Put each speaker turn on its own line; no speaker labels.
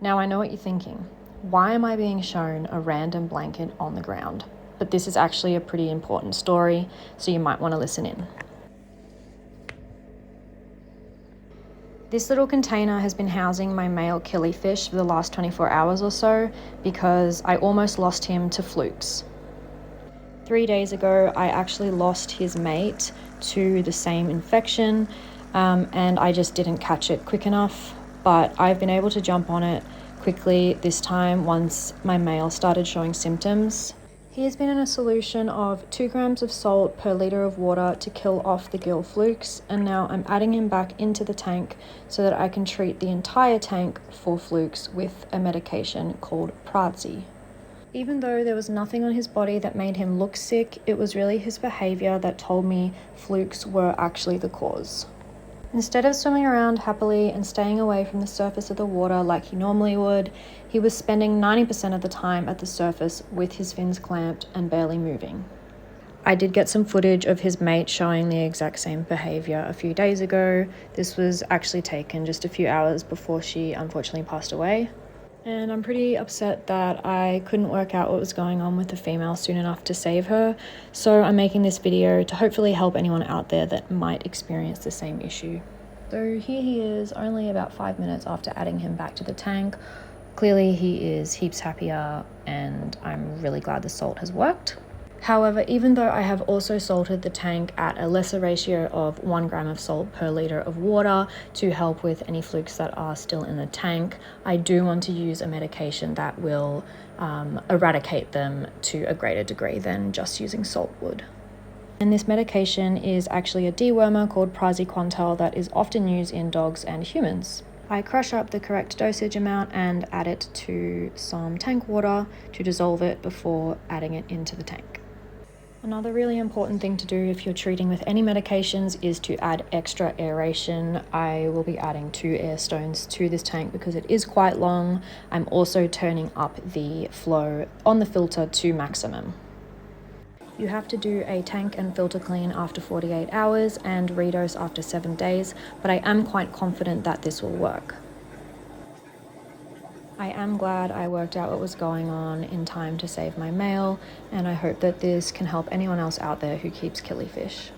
Now I know what you're thinking. Why am I being shown a random blanket on the ground? But this is actually a pretty important story, so you might want to listen in. This little container has been housing my male killifish for the last 24 hours or so because I almost lost him to flukes. 3 days ago, I actually lost his mate to the same infection, and I just didn't catch it quick enough, but I've been able to jump on it quickly this time once my male started showing symptoms. He has been in a solution of 2 grams of salt per litre of water to kill off the gill flukes, and now I'm adding him back into the tank so that I can treat the entire tank for flukes with a medication called parasite. Even though there was nothing on his body that made him look sick, it was really his behaviour that told me flukes were actually the cause. Instead of swimming around happily and staying away from the surface of the water like he normally would, he was spending 90% of the time at the surface with his fins clamped and barely moving. I did get some footage of his mate showing the exact same behaviour a few days ago. This was actually taken just a few hours before she unfortunately passed away. And I'm pretty upset that I couldn't work out what was going on with the female soon enough to save her. So I'm making this video to hopefully help anyone out there that might experience the same issue. So here he is, only about 5 minutes after adding him back to the tank. Clearly he is heaps happier, and I'm really glad the salt has worked. However, even though I have also salted the tank at a lesser ratio of 1 gram of salt per litre of water to help with any flukes that are still in the tank, I do want to use a medication that will eradicate them to a greater degree than just using salt would. And this medication is actually a dewormer called praziquantel that is often used in dogs and humans. I crush up the correct dosage amount and add it to some tank water to dissolve it before adding it into the tank. Another really important thing to do if you're treating with any medications is to add extra aeration. I will be adding 2 air stones to this tank because it is quite long. I'm also turning up the flow on the filter to maximum. You have to do a tank and filter clean after 48 hours and redose after 7 days, but I am quite confident that this will work. I am glad I worked out what was going on in time to save my male, and I hope that this can help anyone else out there who keeps killifish.